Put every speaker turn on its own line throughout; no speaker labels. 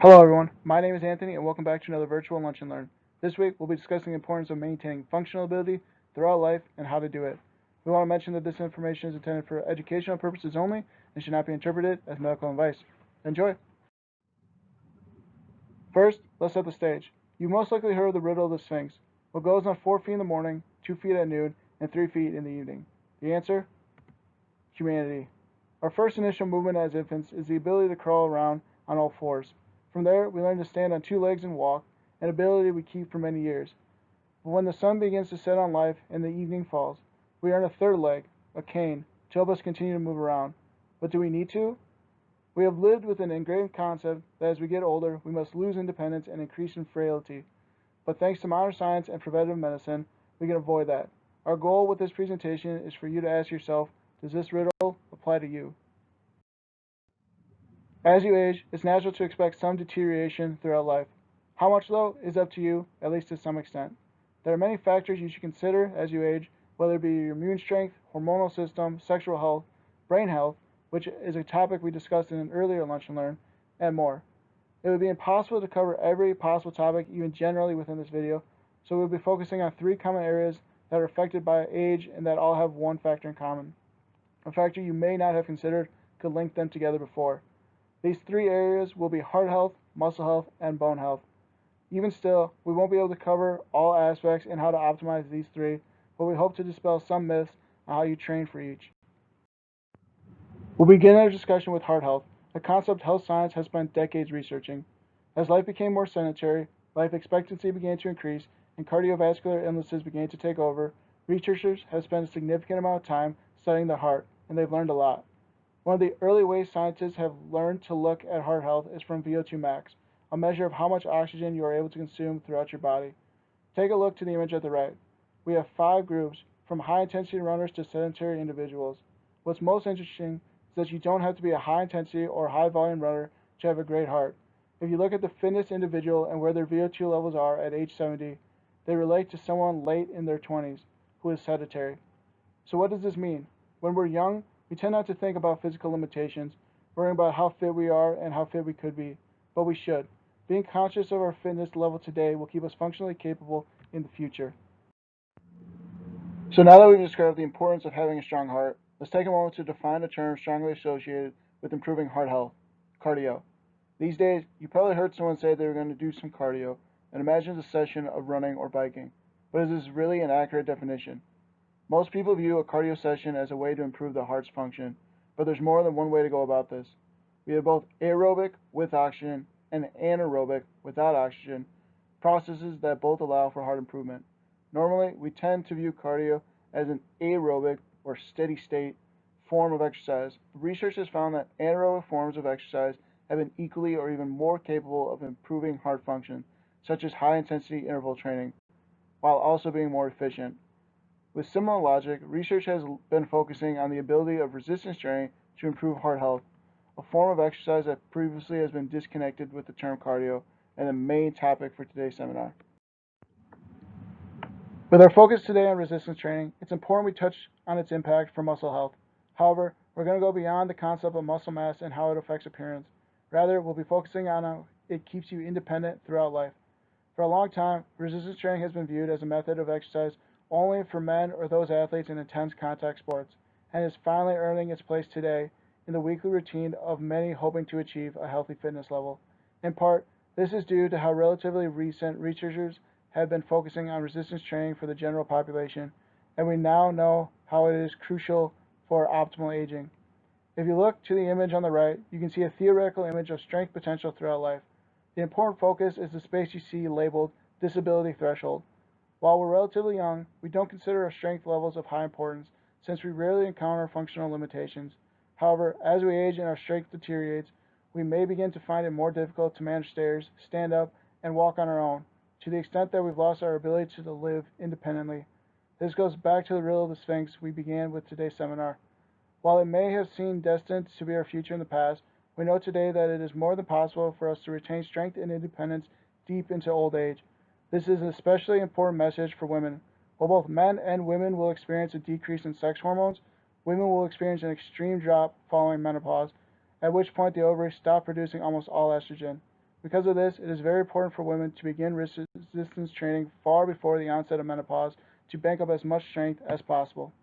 Hello, everyone. My name is Anthony, and welcome back to another virtual Lunch and Learn. This week, we'll be discussing the importance of maintaining functional ability throughout life and how to do it. We want to mention that this information is intended for educational purposes only and should not be interpreted as medical advice. Enjoy! First, let's set the stage. You've most likely heard of the riddle of the Sphinx. What goes on 4 feet in the morning, 2 feet at noon, and 3 feet in the evening? The answer? Humanity. Our first initial movement as infants is the ability to crawl around on all fours. From there, we learn to stand on two legs and walk, an ability we keep for many years. But when the sun begins to set on life and the evening falls, we earn a third leg, a cane, to help us continue to move around. But do we need to? We have lived with an ingrained concept that as we get older, we must lose independence and increase in frailty. But thanks to modern science and preventive medicine, we can avoid that. Our goal with this presentation is for you to ask yourself, does this riddle apply to you? As you age, it's natural to expect some deterioration throughout life. How much, though, is up to you, at least to some extent. There are many factors you should consider as you age, whether it be your immune strength, hormonal system, sexual health, brain health, which is a topic we discussed in an earlier Lunch and Learn, and more. It would be impossible to cover every possible topic, even generally within this video, so we'll be focusing on three common areas that are affected by age and that all have one factor in common. A factor you may not have considered could link them together before. These three areas will be heart health, muscle health, and bone health. Even still, we won't be able to cover all aspects and how to optimize these three, but we hope to dispel some myths on how you train for each. We'll begin our discussion with heart health, a concept health science has spent decades researching. As life became more sedentary, life expectancy began to increase, and cardiovascular illnesses began to take over, researchers have spent a significant amount of time studying the heart, and they've learned a lot. One of the early ways scientists have learned to look at heart health is from VO2 max, a measure of how much oxygen you are able to consume throughout your body. Take a look to the image at the right. We have five groups, from high intensity runners to sedentary individuals. What's most interesting is that you don't have to be a high intensity or high volume runner to have a great heart. If you look at the fittest individual and where their VO2 levels are at age 70, they relate to someone late in their 20s who is sedentary. So, what does this mean? When we're young, we tend not to think about physical limitations, worrying about how fit we are and how fit we could be, but we should. Being conscious of our fitness level today will keep us functionally capable in the future. So now that we've described the importance of having a strong heart, let's take a moment to define a term strongly associated with improving heart health: cardio. These days, you probably heard someone say they were going to do some cardio and imagines a session of running or biking. But is this really an accurate definition? Most people view a cardio session as a way to improve the heart's function, but there's more than one way to go about this. We have both aerobic with oxygen and anaerobic without oxygen, processes that both allow for heart improvement. Normally, we tend to view cardio as an aerobic or steady state form of exercise. Research has found that anaerobic forms of exercise have been equally or even more capable of improving heart function, such as high intensity interval training, while also being more efficient. With similar logic, research has been focusing on the ability of resistance training to improve heart health, a form of exercise that previously has been disconnected with the term cardio and the main topic for today's seminar. With our focus today on resistance training, it's important we touch on its impact for muscle health. However, we're going to go beyond the concept of muscle mass and how it affects appearance. Rather, we'll be focusing on how it keeps you independent throughout life. For a long time, resistance training has been viewed as a method of exercise only for men or those athletes in intense contact sports, and is finally earning its place today in the weekly routine of many hoping to achieve a healthy fitness level. In part, this is due to how relatively recent researchers have been focusing on resistance training for the general population, and we now know how it is crucial for optimal aging. If you look to the image on the right, you can see a theoretical image of strength potential throughout life. The important focus is the space you see labeled disability threshold. While we're relatively young, we don't consider our strength levels of high importance since we rarely encounter functional limitations. However, as we age and our strength deteriorates, we may begin to find it more difficult to manage stairs, stand up, and walk on our own, to the extent that we've lost our ability to live independently. This goes back to the riddle of the Sphinx we began with today's seminar. While it may have seemed destined to be our future in the past, we know today that it is more than possible for us to retain strength and independence deep into old age. This is an especially important message for women. While both men and women will experience a decrease in sex hormones, women will experience an extreme drop following menopause, at which point the ovaries stop producing almost all estrogen. Because of this, it is very important for women to begin resistance training far before the onset of menopause to bank up as much strength as possible.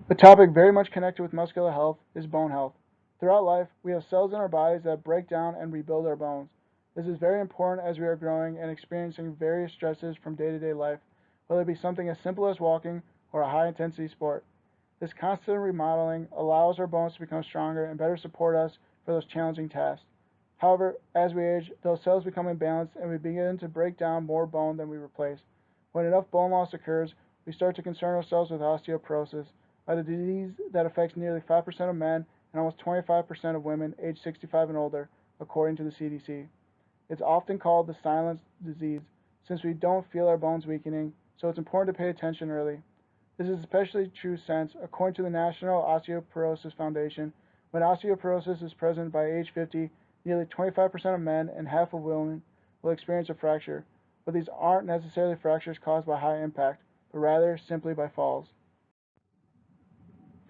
A topic very much connected with muscular health is bone health. Throughout life, we have cells in our bodies that break down and rebuild our bones. This is very important as we are growing and experiencing various stresses from day to day life, whether it be something as simple as walking or a high intensity sport. This constant remodeling allows our bones to become stronger and better support us for those challenging tasks. However, as we age, those cells become imbalanced and we begin to break down more bone than we replace. When enough bone loss occurs, we start to concern ourselves with osteoporosis, a disease that affects nearly 5% of men and almost 25% of women aged 65 and older, according to the CDC. It's often called the silent disease, since we don't feel our bones weakening, so it's important to pay attention early. This is especially true since, according to the National Osteoporosis Foundation, when osteoporosis is present by age 50, nearly 25% of men and half of women will experience a fracture, but these aren't necessarily fractures caused by high impact, but rather simply by falls.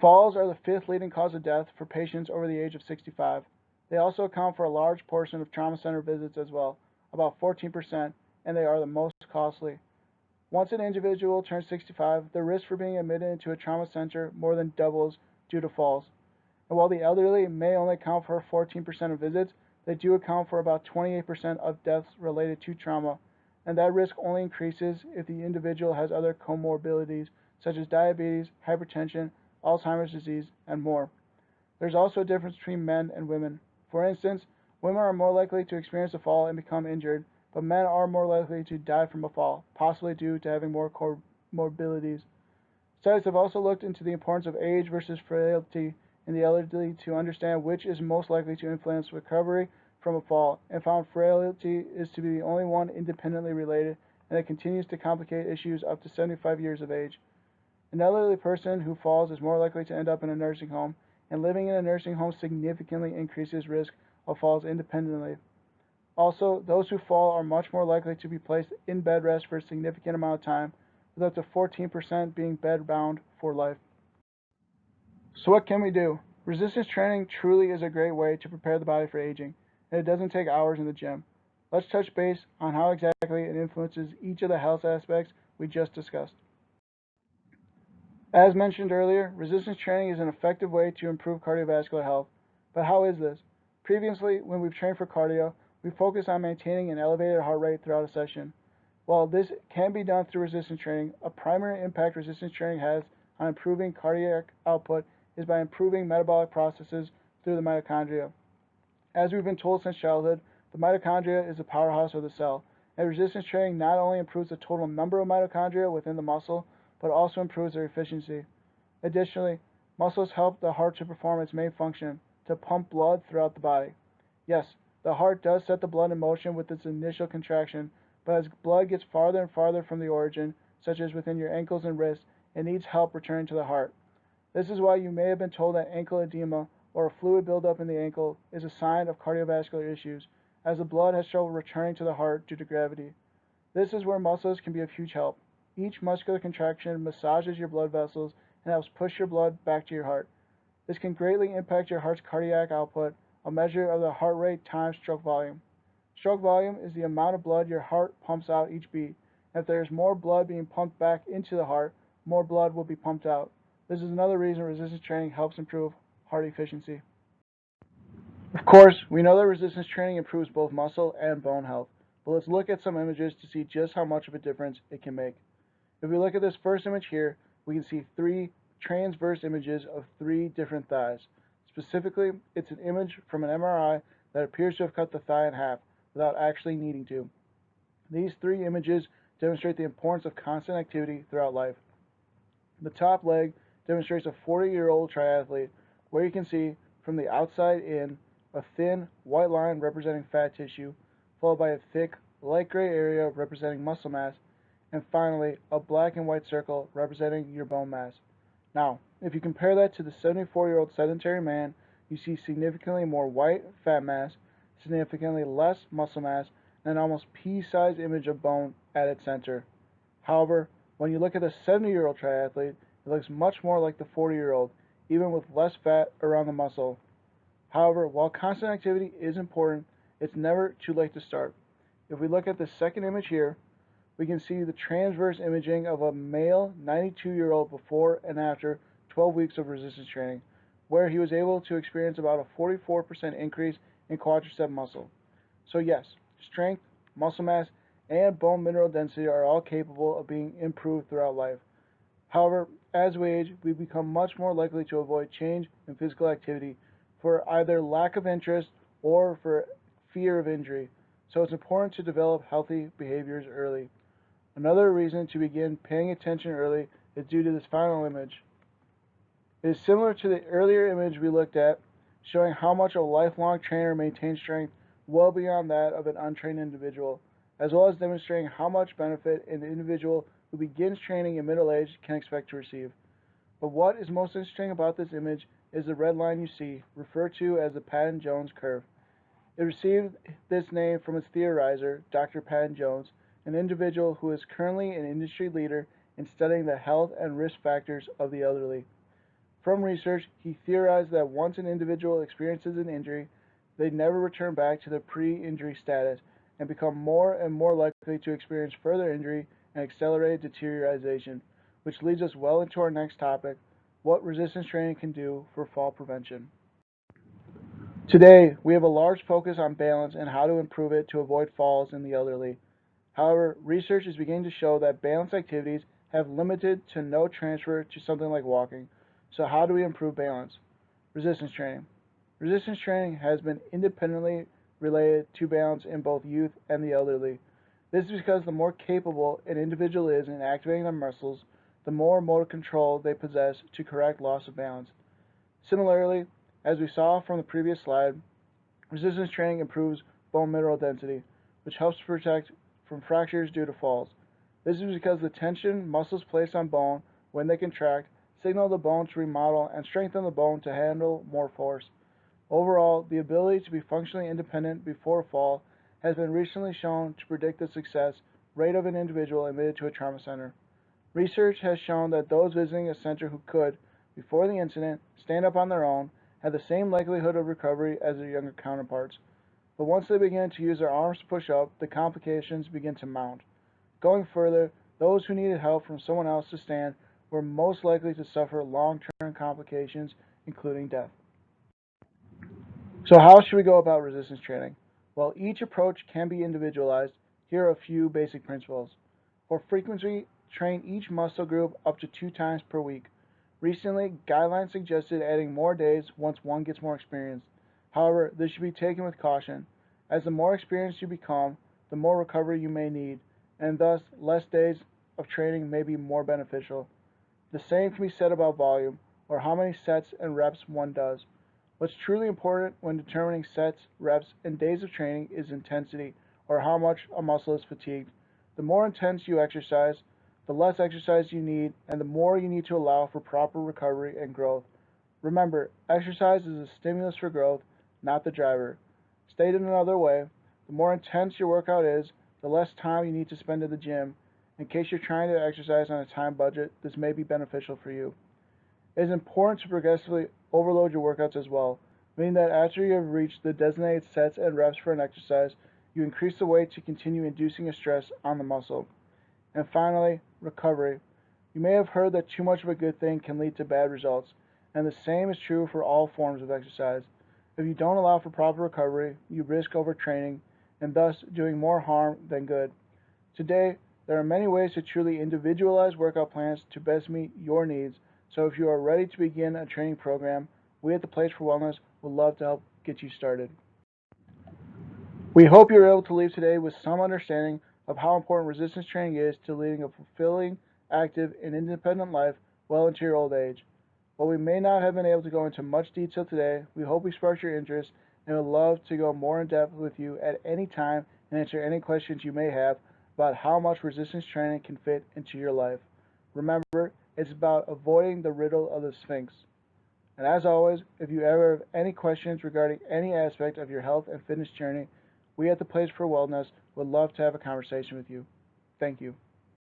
Falls are the fifth leading cause of death for patients over the age of 65. They also account for a large portion of trauma center visits as well, about 14%, and they are the most costly. Once an individual turns 65, the risk for being admitted into a trauma center more than doubles due to falls. And while the elderly may only account for 14% of visits, they do account for about 28% of deaths related to trauma, and that risk only increases if the individual has other comorbidities such as diabetes, hypertension, Alzheimer's disease, and more. There's also a difference between men and women. For instance, women are more likely to experience a fall and become injured, but men are more likely to die from a fall, possibly due to having more comorbidities. Studies have also looked into the importance of age versus frailty in the elderly to understand which is most likely to influence recovery from a fall, and found frailty is to be the only one independently related, and it continues to complicate issues up to 75 years of age. An elderly person who falls is more likely to end up in a nursing home, and living in a nursing home significantly increases risk of falls independently. Also, those who fall are much more likely to be placed in bed rest for a significant amount of time, with up to 14% being bed-bound for life. So what can we do? Resistance training truly is a great way to prepare the body for aging, and it doesn't take hours in the gym. Let's touch base on how exactly it influences each of the health aspects we just discussed. As mentioned earlier, resistance training is an effective way to improve cardiovascular health. But how is this? Previously, when we've trained for cardio, we focus on maintaining an elevated heart rate throughout a session. While this can be done through resistance training, a primary impact resistance training has on improving cardiac output is by improving metabolic processes through the mitochondria. As we've been told since childhood, the mitochondria is the powerhouse of the cell, and resistance training not only improves the total number of mitochondria within the muscle, but also improves their efficiency. Additionally, muscles help the heart to perform its main function, to pump blood throughout the body. Yes, the heart does set the blood in motion with its initial contraction, but as blood gets farther and farther from the origin, such as within your ankles and wrists, it needs help returning to the heart. This is why you may have been told that ankle edema or a fluid buildup in the ankle is a sign of cardiovascular issues, as the blood has trouble returning to the heart due to gravity. This is where muscles can be of huge help. Each muscular contraction massages your blood vessels and helps push your blood back to your heart. This can greatly impact your heart's cardiac output, a measure of the heart rate times stroke volume. Stroke volume is the amount of blood your heart pumps out each beat. If there is more blood being pumped back into the heart, more blood will be pumped out. This is another reason resistance training helps improve heart efficiency. Of course, we know that resistance training improves both muscle and bone health, but let's look at some images to see just how much of a difference it can make. If we look at this first image here, we can see three transverse images of three different thighs. Specifically, it's an image from an MRI that appears to have cut the thigh in half without actually needing to. These three images demonstrate the importance of constant activity throughout life. The top leg demonstrates a 40-year-old triathlete, where you can see from the outside in a thin white line representing fat tissue, followed by a thick light gray area representing muscle mass, and finally a black and white circle representing your bone mass. Now, if you compare that to the 74-year-old sedentary man, you see significantly more white fat mass, significantly less muscle mass, and an almost pea-sized image of bone at its center. However, when you look at the 70-year-old triathlete, it looks much more like the 40-year-old, even with less fat around the muscle. However, while constant activity is important, It's never too late to start. If we look at the second image here, we can see the transverse imaging of a male 92-year-old before and after 12 weeks of resistance training, where he was able to experience about a 44% increase in quadricep muscle. So yes, strength, muscle mass, and bone mineral density are all capable of being improved throughout life. However, as we age, we become much more likely to avoid change in physical activity for either lack of interest or for fear of injury. So it's important to develop healthy behaviors early. Another reason to begin paying attention early is due to this final image. It is similar to the earlier image we looked at, showing how much a lifelong trainer maintains strength well beyond that of an untrained individual, as well as demonstrating how much benefit an individual who begins training in middle age can expect to receive. But what is most interesting about this image is the red line you see, referred to as the Patton-Jones curve. It received this name from its theorizer, Dr. Patton-Jones, an individual who is currently an industry leader in studying the health and risk factors of the elderly. From research, he theorized that once an individual experiences an injury, they never return back to their pre-injury status and become more and more likely to experience further injury and accelerated deterioration, which leads us well into our next topic, what resistance training can do for fall prevention. Today, we have a large focus on balance and how to improve it to avoid falls in the elderly. However, research is beginning to show that balance activities have limited to no transfer to something like walking. So how do we improve balance? Resistance training. Resistance training has been independently related to balance in both youth and the elderly. This is because the more capable an individual is in activating their muscles, the more motor control they possess to correct loss of balance. Similarly, as we saw from the previous slide, resistance training improves bone mineral density, which helps to protect from fractures due to falls. This is because the tension muscles place on bone when they contract signal the bone to remodel and strengthen the bone to handle more force. Overall, the ability to be functionally independent before a fall has been recently shown to predict the success rate of an individual admitted to a trauma center. Research has shown that those visiting a center who could, before the incident, stand up on their own had the same likelihood of recovery as their younger counterparts. But once they begin to use their arms to push up, the complications begin to mount. Going further, those who needed help from someone else to stand were most likely to suffer long-term complications, including death. So how should we go about resistance training? Well, each approach can be individualized. Here are a few basic principles. For frequency, train each muscle group up to 2 times per week. Recently, guidelines suggested adding more days once one gets more experience. However, this should be taken with caution, as the more experienced you become, the more recovery you may need, and thus less days of training may be more beneficial. The same can be said about volume, or how many sets and reps one does. What's truly important when determining sets, reps, and days of training is intensity, or how much a muscle is fatigued. The more intense you exercise, the less exercise you need, and the more you need to allow for proper recovery and growth. Remember, exercise is a stimulus for growth, not the driver. Stated another way, the more intense your workout is, the less time you need to spend at the gym. In case you're trying to exercise on a time budget, this may be beneficial for you. It is important to progressively overload your workouts as well, meaning that after you have reached the designated sets and reps for an exercise, you increase the weight to continue inducing a stress on the muscle. And finally, recovery. You may have heard that too much of a good thing can lead to bad results, and the same is true for all forms of exercise. If you don't allow for proper recovery, you risk overtraining and thus doing more harm than good. Today, there are many ways to truly individualize workout plans to best meet your needs, so if you are ready to begin a training program, we at the Place for Wellness would love to help get you started. We hope you were able to leave today with some understanding of how important resistance training is to leading a fulfilling, active, and independent life well into your old age. While we may not have been able to go into much detail today, we hope we sparked your interest and would love to go more in depth with you at any time and answer any questions you may have about how much resistance training can fit into your life. Remember, it's about avoiding the riddle of the Sphinx. And as always, if you ever have any questions regarding any aspect of your health and fitness journey, we at the Place for Wellness would love to have a conversation with you. Thank you.